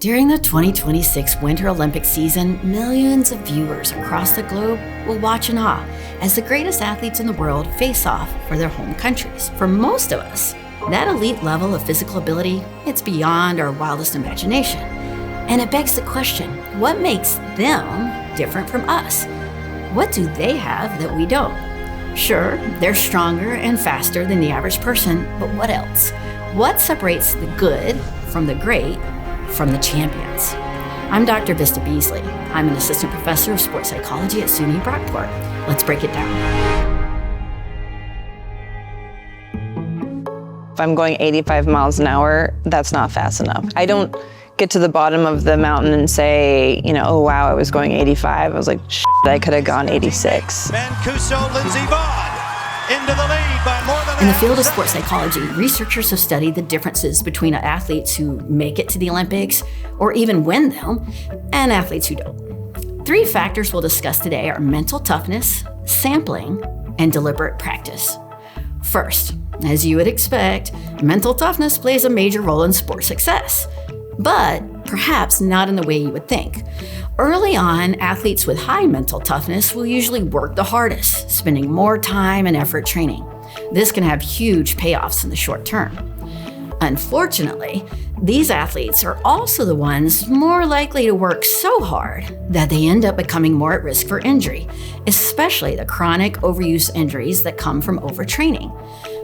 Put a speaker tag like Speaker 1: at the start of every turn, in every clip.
Speaker 1: During the 2026 Winter Olympic season, millions of viewers across the globe will watch in awe as the greatest athletes in the world face off for their home countries. For most of us, that elite level of physical ability, it's beyond our wildest imagination. And it begs the question, what makes them different from us? What do they have that we don't? Sure, they're stronger and faster than the average person, but what else? What separates the good from the great from the champions? I'm Dr. Vista Beasley. I'm an assistant professor of sports psychology at SUNY Brockport. Let's break it down.
Speaker 2: If I'm going 85 miles an hour, that's not fast enough. I don't get to the bottom of the mountain and say, oh wow, I was going 85. I was like, I could have gone 86.
Speaker 3: Mancuso, Lindsey Vaughn into the lead by more than
Speaker 1: In the field of sports psychology, researchers have studied the differences between athletes who make it to the Olympics or even win them and athletes who don't. 3 factors we'll discuss today are mental toughness, sampling, and deliberate practice. First, as you would expect, mental toughness plays a major role in sport success, but perhaps not in the way you would think. Early on, athletes with high mental toughness will usually work the hardest, spending more time and effort training. This can have huge payoffs in the short term. Unfortunately, these athletes are also the ones more likely to work so hard that they end up becoming more at risk for injury, especially the chronic overuse injuries that come from overtraining.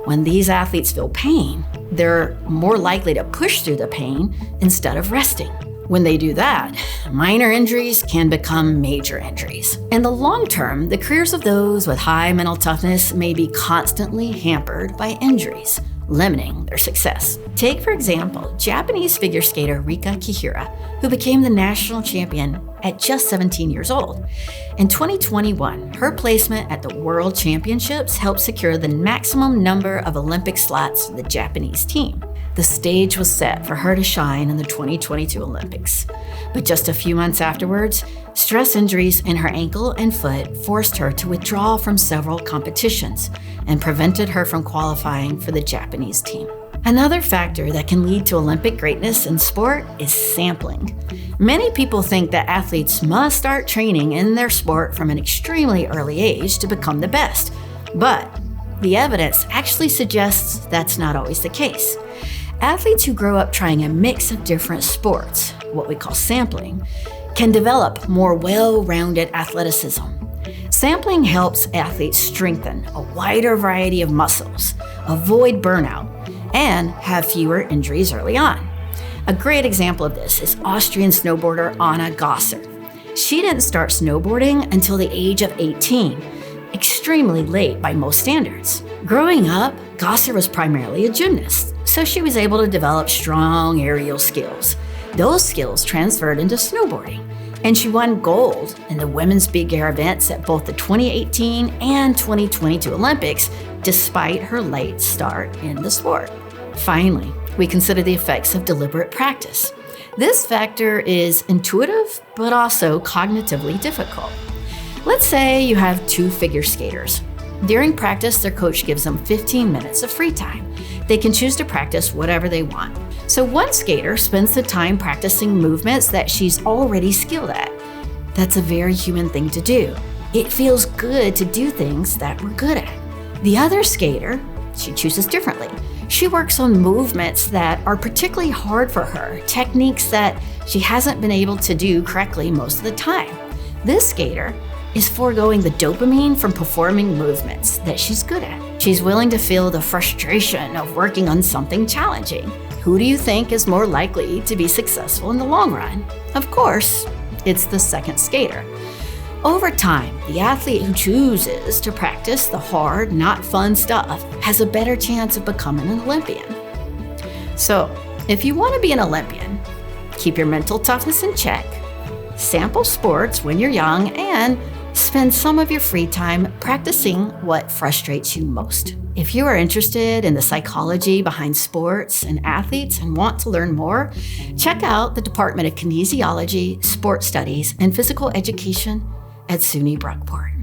Speaker 1: When these athletes feel pain, they're more likely to push through the pain instead of resting. When they do that, minor injuries can become major injuries. In the long term, the careers of those with high mental toughness may be constantly hampered by injuries, limiting their success. Take, for example, Japanese figure skater Rika Kihira, who became the national champion at just 17 years old. In 2021, her placement at the World Championships helped secure the maximum number of Olympic slots for the Japanese team. The stage was set for her to shine in the 2022 Olympics. But just a few months afterwards, stress injuries in her ankle and foot forced her to withdraw from several competitions and prevented her from qualifying for the Japanese team. Another factor that can lead to Olympic greatness in sport is sampling. Many people think that athletes must start training in their sport from an extremely early age to become the best, but the evidence actually suggests that's not always the case. Athletes who grow up trying a mix of different sports, what we call sampling, can develop more well-rounded athleticism. Sampling helps athletes strengthen a wider variety of muscles, avoid burnout, and have fewer injuries early on. A great example of this is Austrian snowboarder Anna Gasser. She didn't start snowboarding until the age of 18, extremely late by most standards. Growing up, Gasser was primarily a gymnast, so she was able to develop strong aerial skills. Those skills transferred into snowboarding, and she won gold in the women's big air events at both the 2018 and 2022 Olympics, despite her late start in the sport. Finally, we consider the effects of deliberate practice. This factor is intuitive, but also cognitively difficult. Let's say you have 2 figure skaters. During practice, their coach gives them 15 minutes of free time. They can choose to practice whatever they want. So one skater spends the time practicing movements that she's already skilled at. That's a very human thing to do. It feels good to do things that we're good at. The other skater, she chooses differently. She works on movements that are particularly hard for her, techniques that she hasn't been able to do correctly most of the time. This skater is foregoing the dopamine from performing movements that she's good at. She's willing to feel the frustration of working on something challenging. Who do you think is more likely to be successful in the long run? Of course, it's the second skater. Over time, the athlete who chooses to practice the hard, not fun stuff has a better chance of becoming an Olympian. So, if you want to be an Olympian, keep your mental toughness in check, sample sports when you're young, and spend some of your free time practicing what frustrates you most. If you are interested in the psychology behind sports and athletes and want to learn more, check out the Department of Kinesiology, Sports Studies, and Physical Education at SUNY Brockport.